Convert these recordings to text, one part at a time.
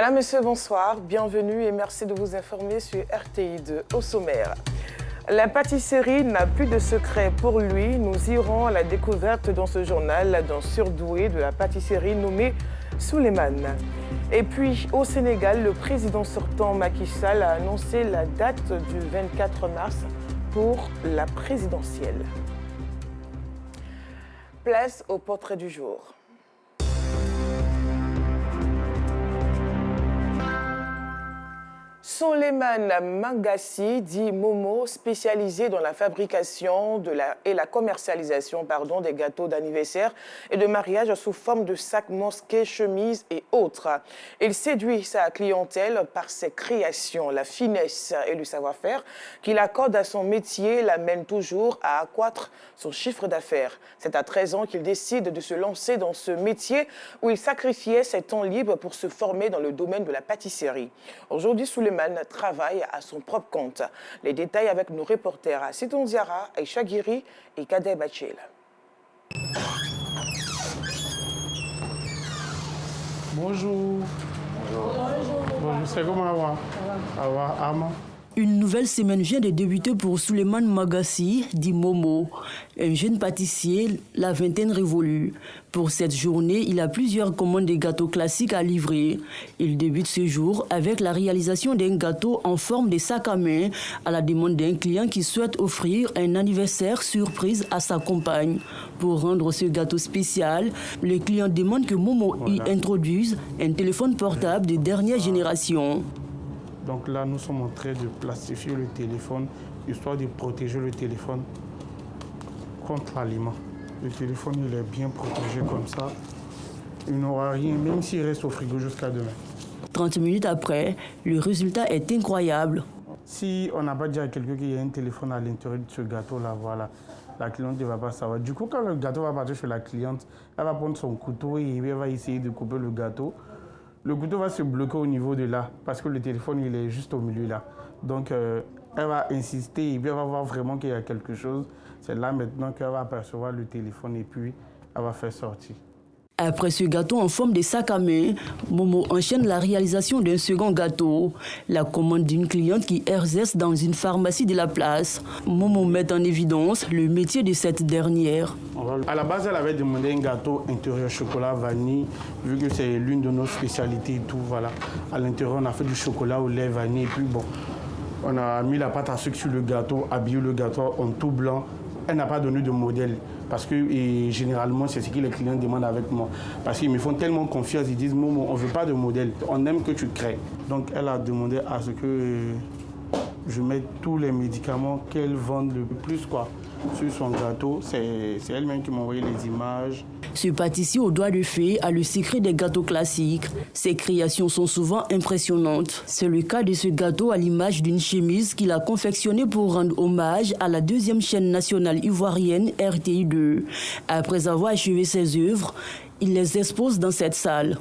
Madame, Monsieur, bonsoir. Bienvenue et merci de vous informer sur RTI2 au sommaire. La pâtisserie n'a plus de secret pour lui. Nous irons à la découverte dans ce journal d'un surdoué de la pâtisserie nommé Souleymane. Et puis, au Sénégal, le président sortant Macky Sall a annoncé la date du 24 mars pour la présidentielle. Place au portrait du jour. Souleymane Mangassi, dit Momo, spécialisé dans la fabrication et la commercialisation des gâteaux d'anniversaire et de mariage sous forme de sacs, mosquées, chemises et autres. Il séduit sa clientèle par ses créations. La finesse et le savoir-faire qu'il accorde à son métier l'amène toujours à accroître son chiffre d'affaires. C'est à 13 ans qu'il décide de se lancer dans ce métier où il sacrifiait ses temps libres pour se former dans le domaine de la pâtisserie. Aujourd'hui, Souleymane travaille à son propre compte. Les détails avec nos reporters à Siton Diara, Aïcha Guiri et Kader Bachel. Bonjour. Bonjour, c'est comment ça va? Une nouvelle semaine vient de débuter pour Souleymane Mangassi, dit Momo, un jeune pâtissier, la vingtaine révolue. Pour cette journée, il a plusieurs commandes de gâteaux classiques à livrer. Il débute ce jour avec la réalisation d'un gâteau en forme de sac à main à la demande d'un client qui souhaite offrir un anniversaire surprise à sa compagne. Pour rendre ce gâteau spécial, le client demande que Momo y introduise un téléphone portable de dernière génération. Donc là, nous sommes en train de plastifier le téléphone, histoire de protéger le téléphone contre l'aliment. Le téléphone, il est bien protégé comme ça. Il n'aura rien, même s'il reste au frigo jusqu'à demain. 30 minutes après, le résultat est incroyable. Si on n'a pas dit à quelqu'un qu'il y a un téléphone à l'intérieur de ce gâteau-là, voilà, la cliente ne va pas savoir. Du coup, quand le gâteau va partir chez la cliente, elle va prendre son couteau et elle va essayer de couper le gâteau. Le couteau va se bloquer au niveau de là, parce que le téléphone, il est juste au milieu là. Donc, elle va insister et puis elle va voir vraiment qu'il y a quelque chose. C'est là maintenant qu'elle va apercevoir le téléphone et puis elle va faire sortir. Après ce gâteau en forme de sac à main, Momo enchaîne la réalisation d'un second gâteau. La commande d'une cliente qui exerce dans une pharmacie de la place. Momo met en évidence le métier de cette dernière. À la base, elle avait demandé un gâteau intérieur chocolat vanille, vu que c'est l'une de nos spécialités et tout. Voilà. À l'intérieur, on a fait du chocolat au lait vanille et puis bon, on a mis la pâte à sucre sur le gâteau, habillé le gâteau en tout blanc. Elle n'a pas donné de modèle parce que généralement, c'est ce que les clients demandent avec moi. Parce qu'ils me font tellement confiance, ils disent « Momo, on ne veut pas de modèle, on aime que tu crées ». Donc elle a demandé à ce que je mette tous les médicaments qu'elle vend le plus sur son gâteau. C'est elle-même qui m'a envoyé les images. Ce pâtissier au doigt de fée a le secret des gâteaux classiques. Ses créations sont souvent impressionnantes. C'est le cas de ce gâteau à l'image d'une chemise qu'il a confectionné pour rendre hommage à la deuxième chaîne nationale ivoirienne RTI2. Après avoir achevé ses œuvres, il les expose dans cette salle.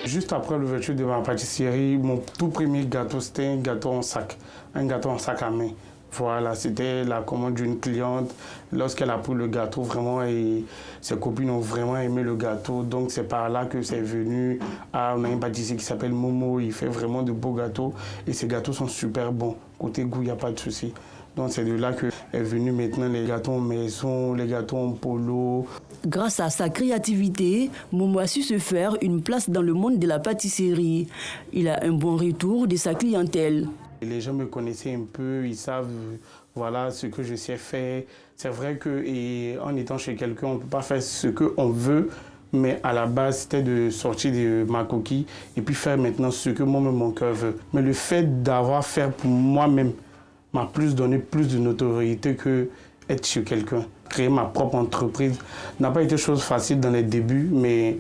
Juste après l'ouverture de ma pâtisserie, mon tout premier gâteau, c'était un gâteau en sac à main. Voilà, c'était la commande d'une cliente. Lorsqu'elle a pris le gâteau, vraiment, et ses copines ont vraiment aimé le gâteau. Donc, c'est par là que c'est venu. On a un pâtissier qui s'appelle Momo, il fait vraiment de beaux gâteaux. Et ces gâteaux sont super bons. Côté goût, il n'y a pas de souci. Donc, c'est de là que est venu maintenant les gâteaux en maison, les gâteaux en polo. Grâce à sa créativité, Momo a su se faire une place dans le monde de la pâtisserie. Il a un bon retour de sa clientèle. Les gens me connaissaient un peu, ils savent voilà, ce que je sais faire. C'est vrai qu'en étant chez quelqu'un, on ne peut pas faire ce qu'on veut, mais à la base, c'était de sortir de ma coquille et puis faire maintenant ce que moi-même mon cœur veut. Mais le fait d'avoir fait pour moi-même m'a donné plus de notoriété que être chez quelqu'un. Créer ma propre entreprise n'a pas été chose facile dans les débuts, mais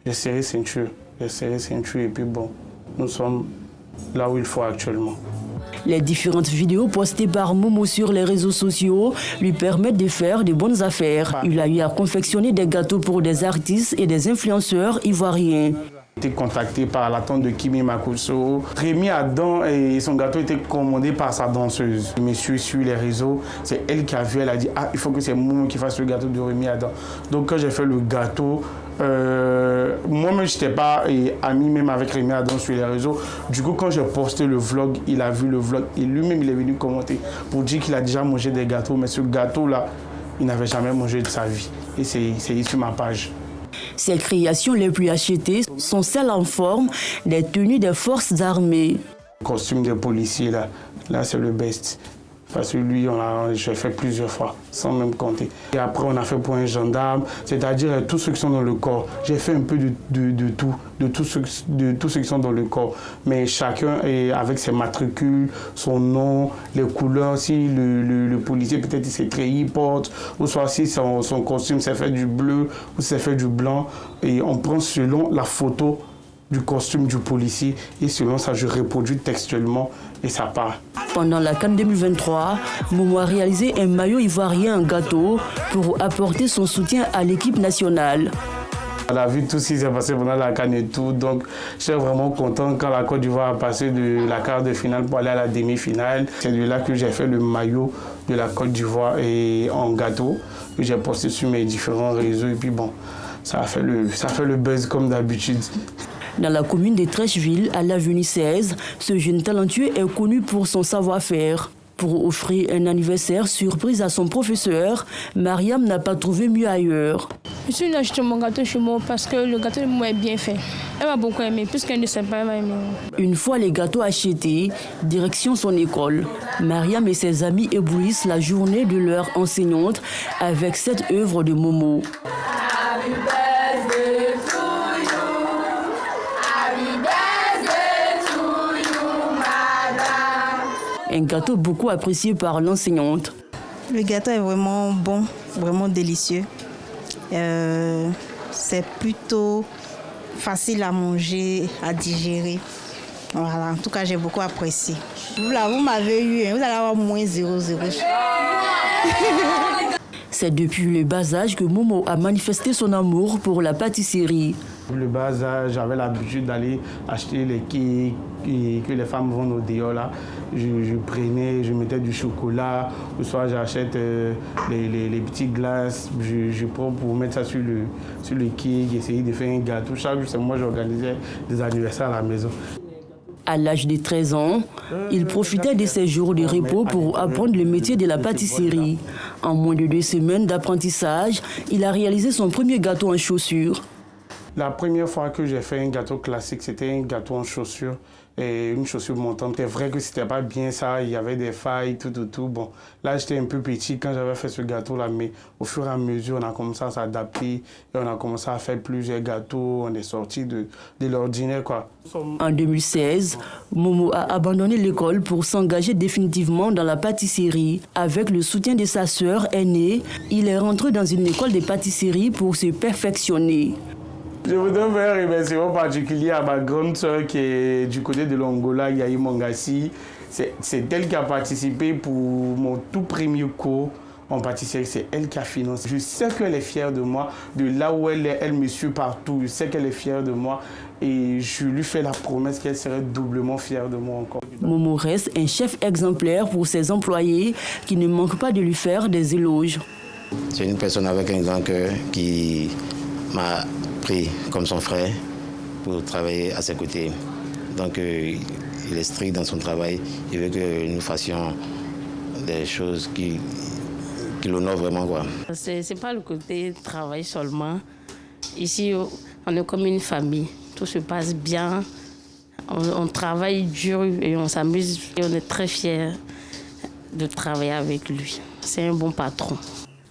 j'ai serré ceinture. Et puis bon, nous sommes là où il faut actuellement. Les différentes vidéos postées par Momo sur les réseaux sociaux lui permettent de faire de bonnes affaires. Il a eu à confectionner des gâteaux pour des artistes et des influenceurs ivoiriens. Été contacté par la tante de Kimi Makosso. Rémi Adam et son gâteau était commandé par sa danseuse. Je me suis sur les réseaux, c'est elle qui a vu, elle a dit il faut que c'est Momo qui fasse le gâteau de Rémi Adam. Donc quand j'ai fait le gâteau, moi-même je n'étais pas ami même avec Rémi Adam sur les réseaux. Du coup quand j'ai posté le vlog, il a vu le vlog et lui-même il est venu commenter pour dire qu'il a déjà mangé des gâteaux, mais ce gâteau-là, il n'avait jamais mangé de sa vie. Et c'est sur ma page. Ses créations les plus achetées sont celles en forme des tenues des forces armées. Le costume des policiers, là c'est le best. Parce que lui, j'ai fait plusieurs fois, sans même compter. Et après, on a fait pour un gendarme, c'est-à-dire tous ceux qui sont dans le corps. J'ai fait un peu de tous ceux qui sont dans le corps. Mais chacun est avec ses matricules, son nom, les couleurs. Si le policier, peut-être, il s'est trahi, il porte, ou soit si son costume s'est fait du bleu ou s'est fait du blanc. Et on prend selon la photo du costume du policier et selon ça, je reproduis textuellement et ça part. Pendant la CAN 2023, Momo a réalisé un maillot ivoirien en gâteau pour apporter son soutien à l'équipe nationale. On a vu tout ce qui s'est passé pendant la CAN et tout, donc je suis vraiment content quand la Côte d'Ivoire a passé de la quart de finale pour aller à la demi-finale. C'est de là que j'ai fait le maillot de la Côte d'Ivoire et en gâteau que j'ai posté sur mes différents réseaux et puis bon, ça a fait le buzz comme d'habitude. Dans la commune de Trècheville, à l'avenue 16, ce jeune talentueux est connu pour son savoir-faire. Pour offrir un anniversaire surprise à son professeur, Mariam n'a pas trouvé mieux ailleurs. Je suis venue acheter mon gâteau chez moi parce que le gâteau de moi est bien fait. Elle m'a beaucoup aimé, puisqu'elle ne sait pas, elle m'a aimé. Une fois les gâteaux achetés, direction son école. Mariam et ses amis éblouissent la journée de leur enseignante avec cette œuvre de Momo. Un gâteau beaucoup apprécié par l'enseignante. Le gâteau est vraiment bon, vraiment délicieux. C'est plutôt facile à manger, à digérer. Voilà, en tout cas, j'ai beaucoup apprécié. Vous m'avez eu, vous allez avoir moins 0,0. C'est depuis le bas âge que Momo a manifesté son amour pour la pâtisserie. Le bas âge, j'avais l'habitude d'aller acheter les cakes que les femmes vendent au dehors là. Je prenais, je mettais du chocolat, ou soit j'achète les petites glaces, je prends pour mettre ça sur le cake, essayer de faire un gâteau. Chaque jour, c'est moi j'organisais des anniversaires à la maison. À l'âge de 13 ans, il profitait de ses jours de repos pour apprendre le métier de la pâtisserie. En moins de 2 semaines d'apprentissage, il a réalisé son premier gâteau en chaussures. La première fois que j'ai fait un gâteau classique, c'était un gâteau en chaussures et une chaussure montante. C'est vrai que c'était pas bien ça, il y avait des failles, tout. Bon, là, j'étais un peu petit quand j'avais fait ce gâteau-là, mais au fur et à mesure, on a commencé à s'adapter et on a commencé à faire plusieurs gâteaux. On est sorti de l'ordinaire, quoi. En 2016, Momo a abandonné l'école pour s'engager définitivement dans la pâtisserie. Avec le soutien de sa sœur aînée, il est rentré dans une école de pâtisserie pour se perfectionner. Je voudrais faire un remerciement particulier à ma grande sœur qui est du côté de l'Angola, Yahi Mongassi. C'est elle qui a participé pour mon tout premier cours en pâtisserie. C'est elle qui a financé. Je sais qu'elle est fière de moi, de là où elle est. Elle me suit partout. Je sais qu'elle est fière de moi et je lui fais la promesse qu'elle serait doublement fière de moi encore. Momo reste un chef exemplaire pour ses employés qui ne manquent pas de lui faire des éloges. C'est une personne avec un grand cœur qui m'a pris comme son frère pour travailler à ses côtés. Donc il est strict dans son travail. Il veut que nous fassions des choses qui l'honorent vraiment, quoi. C'est pas le côté travail seulement. Ici, on est comme une famille. Tout se passe bien. On travaille dur et on s'amuse. Et on est très fiers de travailler avec lui. C'est un bon patron.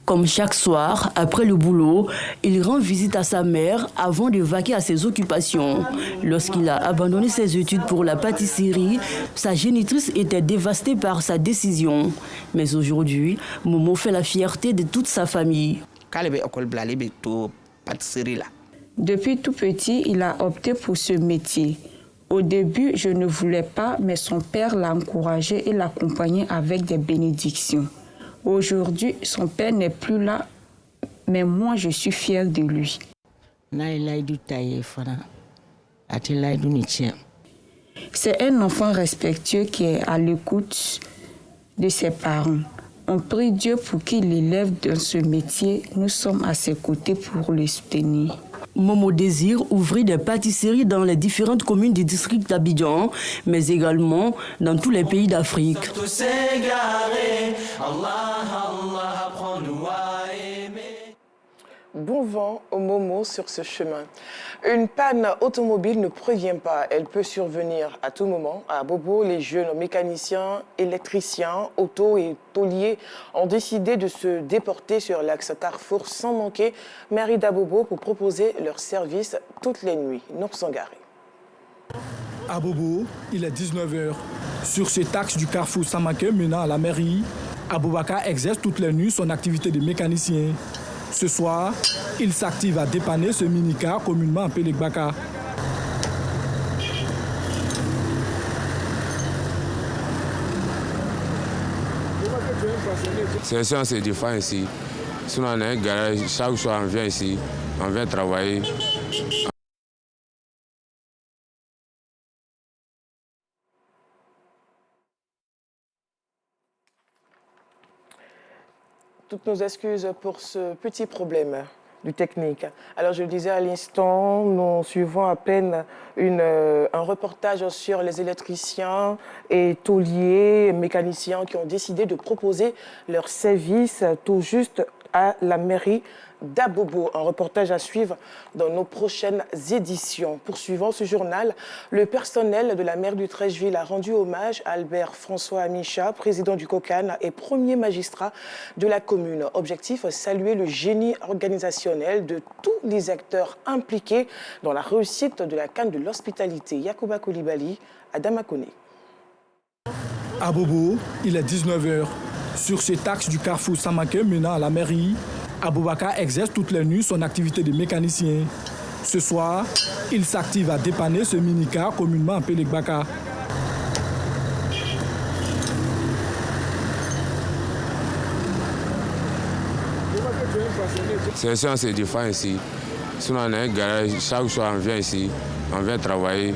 Comme chaque soir, après le boulot, il rend visite à sa mère avant de vaquer à ses occupations. Lorsqu'il a abandonné ses études pour la pâtisserie, sa génitrice était dévastée par sa décision. Mais aujourd'hui, Momo fait la fierté de toute sa famille. Depuis tout petit, il a opté pour ce métier. Au début, je ne voulais pas, mais son père l'a encouragé et l'accompagnait avec des bénédictions. Aujourd'hui, son père n'est plus là, mais moi, je suis fière de lui. C'est un enfant respectueux qui est à l'écoute de ses parents. On prie Dieu pour qu'il l'élève dans ce métier. Nous sommes à ses côtés pour le soutenir. Momo désire ouvrir des pâtisseries dans les différentes communes du district d'Abidjan, mais également dans tous les pays d'Afrique. Bon vent au Momo sur ce chemin. Une panne automobile ne prévient pas, elle peut survenir à tout moment. À Bobo, les jeunes mécaniciens, électriciens, auto et tauliers ont décidé de se déporter sur l'axe Carrefour sans manquer mairie d'Abobo pour proposer leurs services toutes les nuits. Nour Sangaré. À Bobo, il est 19h. Sur cet axe du Carrefour Samaké menant à la mairie, Aboubakar exerce toutes les nuits son activité de mécanicien. Ce soir, il s'active à dépanner ce minicar communément appelé Gbaka. C'est ça, on se défend ici. Sinon, on a un garage, chaque soir on vient ici, on vient travailler. Toutes nos excuses pour ce petit problème du technique. Alors je le disais à l'instant, nous suivons à peine un reportage sur les électriciens et tauliers, mécaniciens qui ont décidé de proposer leurs services tout juste à la mairie d'Abobo. Un reportage à suivre dans nos prochaines éditions. Poursuivant ce journal, le personnel de la mairie du Treichville a rendu hommage à Albert François Amicha, président du COCAN et premier magistrat de la commune. Objectif, saluer le génie organisationnel de tous les acteurs impliqués dans la réussite de la canne de l'hospitalité. Yacouba Koulibaly, Adama Koné. À Bobo, il est 19h. Sur cet axe du Carrefour Samaké menant à la mairie, Aboubakar exerce toutes les nuits son activité de mécanicien. Ce soir, il s'active à dépanner ce minicar communément appelé Gbaka. C'est ça, on se défend ici. Sinon, on a un garage, chaque soir on vient ici, on vient travailler.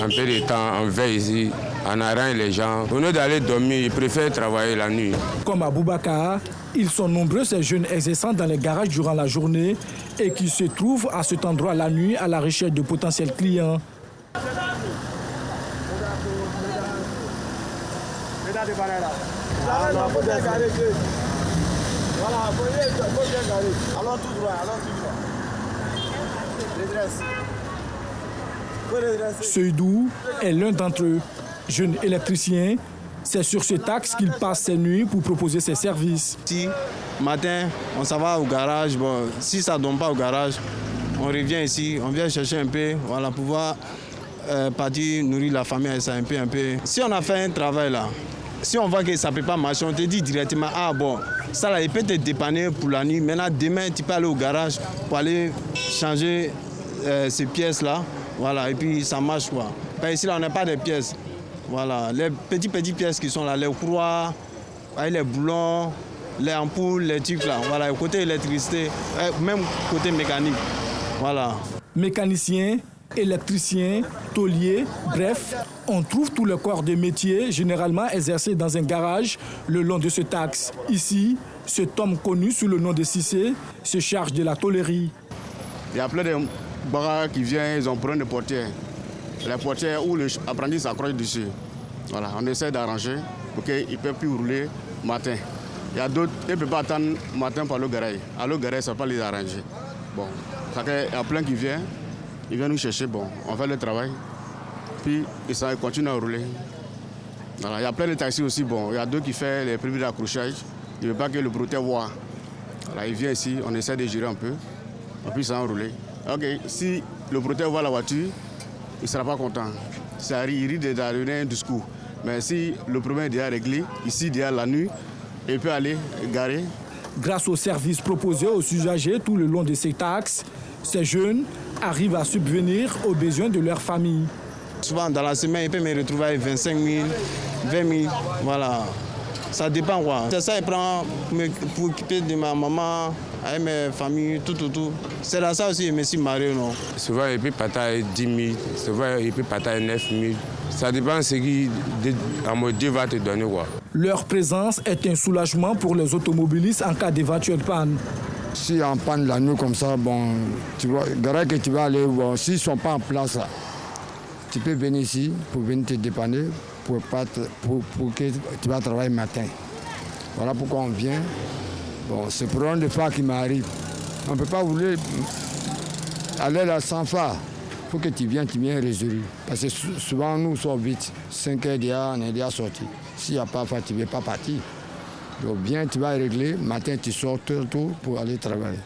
Un peu de temps, on veille ici, on arrange les gens. Au lieu d'aller dormir, ils préfèrent travailler la nuit. Comme Aboubakar, ils sont nombreux ces jeunes exerçant dans les garages durant la journée et qui se trouvent à cet endroit la nuit à la recherche de potentiels clients. Seydou est l'un d'entre eux, jeune électricien. C'est sur cet axe qu'il passe ses nuits pour proposer ses services. Si matin, on s'en va au garage. Bon, si ça ne donne pas au garage, on revient ici, on vient chercher un peu, voilà, pour pouvoir partir nourrir la famille avec ça un peu. Si on a fait un travail là, si on voit que ça ne peut pas marcher, on te dit directement, ah bon, ça là, il peut te dépanner pour la nuit. Maintenant, demain, tu peux aller au garage pour aller changer ces pièces là. Voilà, et puis ça marche quoi. Parce ici là, on n'a pas de pièces. Voilà, les petites pièces qui sont là, les courroies, les boulons, les ampoules, les trucs là. Voilà, côté électricité, même côté mécanique. Voilà. Mécanicien, électricien, taulier, bref, on trouve tout le corps de métier généralement exercé dans un garage le long de ce axe. Ici, cet homme connu sous le nom de Cissé se charge de la tôlerie. Il y a plein de baraques qui viennent, ils ont besoin de portières. Les portières où l'apprenti s'accroche dessus. Voilà, on essaie d'arranger pour qu'ils ne peuvent plus rouler matin. Il y a d'autres, ils ne peuvent pas attendre matin par le garage. À le garage, ça ne va pas les arranger. Bon, il y a plein qui viennent, ils viennent nous chercher, bon, on fait le travail, puis ils continuent à rouler. Voilà, il y a plein de taxis aussi, bon, il y a d'autres qui font les primes d'accrochage, ils ne veulent pas que le brouteur voit. Voilà, ils viennent ici, on essaie de gérer un peu, et puis ça va rouler. Ok, si le brouteur voit la voiture, il ne sera pas content. Ça risque de donner un discours. Mais si le problème est déjà réglé, ici, déjà la nuit, il peut aller garer. Grâce aux services proposés aux usagers tout le long de cet axe, ces jeunes arrivent à subvenir aux besoins de leur famille. Souvent, dans la semaine, ils peuvent me retrouver avec 25 000, 20 000, voilà. Ça dépend quoi. C'est ça, il prend pour m'occuper de ma maman, avec mes familles, tout. C'est là ça aussi, je me suis marié, non? Souvent, il peut partir 10 000, souvent, il peut partir 9 000. Ça dépend de ce que Dieu va te donner, quoi. Leur présence est un soulagement pour les automobilistes en cas d'éventuelle panne. Si en panne la nuit comme ça, bon, tu vois, garage que tu vas aller, bon, s'ils ne sont pas en place, là, tu peux venir ici pour venir te dépanner, pour que tu vas travailler le matin. Voilà pourquoi on vient. Bon, c'est pour un des phares qui m'arrive. On ne peut pas vouloir aller là sans phare. Il faut que tu viennes résolu. Parce que souvent, nous sommes vite. 5 heures déjà, on est déjà sorti. S'il n'y a pas phare, tu ne veux pas partir. Donc bien, tu vas régler. Matin, tu sors tôt pour aller travailler.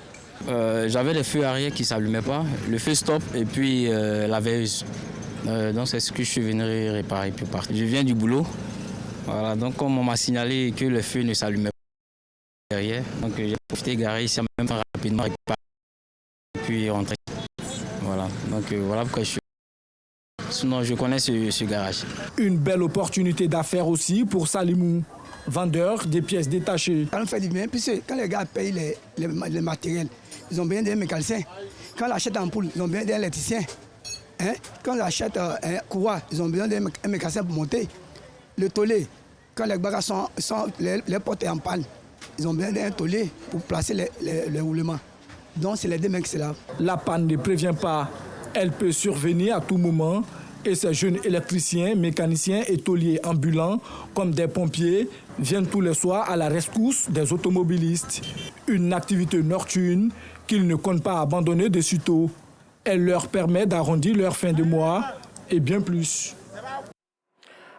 J'avais les feux arrière qui ne s'allumaient pas. Le feu stop et puis la veilleuse. Donc c'est ce que je suis venu réparer puis partir. Je viens du boulot. Voilà, donc comme on m'a signalé que le feu ne s'allumait pas derrière, donc j'ai profité garer ici même rapidement réparer et puis rentrer. Voilà, donc voilà pourquoi je suis. Sinon je connais ce garage. Une belle opportunité d'affaires aussi pour Salimou, vendeur des pièces détachées. Quand on fait du bien, puisque quand les gars payent les matériels, ils ont bien des mécaniciens. Quand on achète un poule, ils ont bien des électriciens. Hein? Quand on achète un courroie, ils ont besoin d'un mécanicien pour monter. Le tollé, quand les bagages les portes en panne, ils ont besoin d'un tollé pour placer les roulements. Donc c'est les deux mecs, c'est là. La panne ne prévient pas. Elle peut survenir à tout moment et ces jeunes électriciens, mécaniciens et tauliers ambulants, comme des pompiers, viennent tous les soirs à la rescousse des automobilistes. Une activité nocturne qu'ils ne comptent pas abandonner de sitôt. Elle leur permet d'arrondir leur fin de mois et bien plus.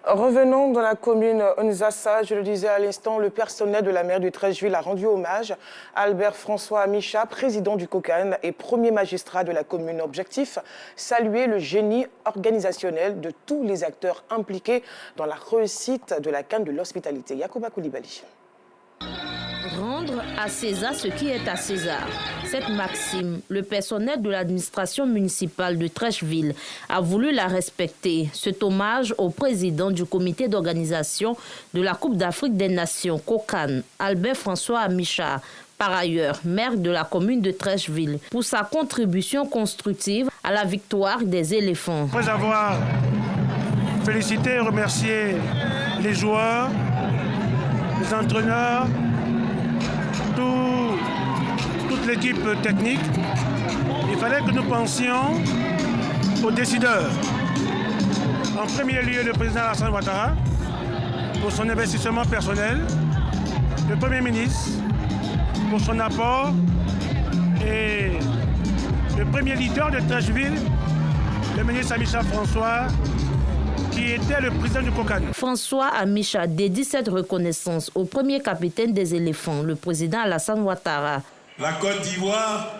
Revenons dans la commune Onzassa, je le disais à l'instant, le personnel de la mairie de Treichville a rendu hommage à Albert François Micha, président du COCAN et premier magistrat de la commune. Objectif, saluer le génie organisationnel de tous les acteurs impliqués dans la réussite de la canne de l'hospitalité. Yacouba Koulibaly. Rendre à César ce qui est à César. Cette maxime, le personnel de l'administration municipale de Treichville a voulu la respecter. Cet hommage au président du comité d'organisation de la Coupe d'Afrique des Nations, COCAN, Albert François Amicha, par ailleurs maire de la commune de Treichville, pour sa contribution constructive à la victoire des éléphants. Après avoir félicité et remercié les joueurs, les entraîneurs, toute l'équipe technique, il fallait que nous pensions aux décideurs. En premier lieu, le président Alassane Ouattara, pour son investissement personnel, le Premier ministre, pour son apport, et le premier leader de Treichville, le ministre Amicha François, qui était le président du COCAN. François Amicha dédie cette reconnaissance au premier capitaine des éléphants, le président Alassane Ouattara. La Côte d'Ivoire,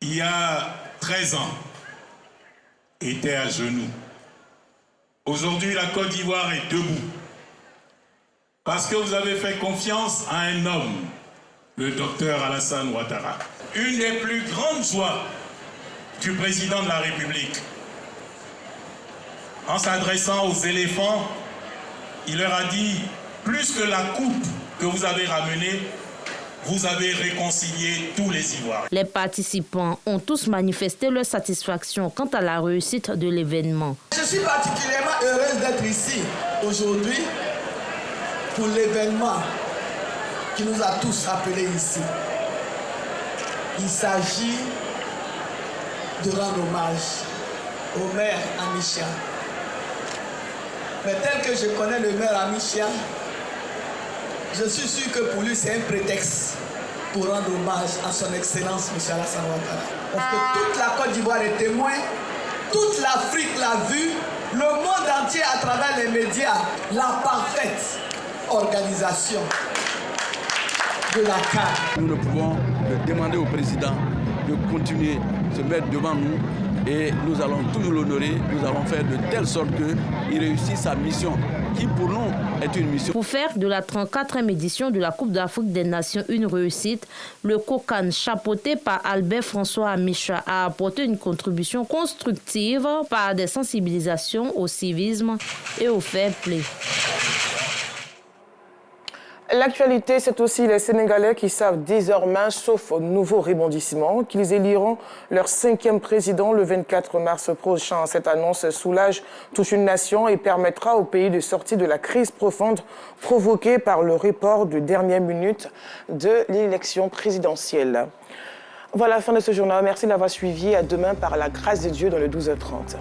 il y a 13 ans, était à genoux. Aujourd'hui, la Côte d'Ivoire est debout. Parce que vous avez fait confiance à un homme, le docteur Alassane Ouattara. Une des plus grandes joies du président de la République, en s'adressant aux éléphants, il leur a dit, plus que la coupe que vous avez ramenée, vous avez réconcilié tous les Ivoiriens. Les participants ont tous manifesté leur satisfaction quant à la réussite de l'événement. Je suis particulièrement heureuse d'être ici aujourd'hui pour l'événement qui nous a tous appelés ici. Il s'agit de rendre hommage au maire Amicha. Mais tel que je connais le maire Amicha, je suis sûr que pour lui c'est un prétexte pour rendre hommage à son excellence M. Alassane Ouattara. Parce que toute la Côte d'Ivoire est témoin, toute l'Afrique l'a vu, le monde entier à travers les médias, la parfaite organisation de la CAN. Nous ne pouvons que demander au président de continuer de se mettre devant nous et nous allons toujours l'honorer, nous allons faire de telle sorte qu'il réussisse sa mission, qui pour nous est une mission. Pour faire de la 34e édition de la Coupe d'Afrique des Nations une réussite, le COCAN, chapeauté par Albert François Amicha, a apporté une contribution constructive par des sensibilisations au civisme et au fair play. L'actualité, c'est aussi les Sénégalais qui savent désormais, sauf au nouveau rebondissement, qu'ils éliront leur 5e président le 24 mars prochain. Cette annonce soulage toute une nation et permettra au pays de sortir de la crise profonde provoquée par le report de dernière minute de l'élection présidentielle. Voilà la fin de ce journal. Merci d'avoir suivi. À demain par la grâce de Dieu dans le 12h30.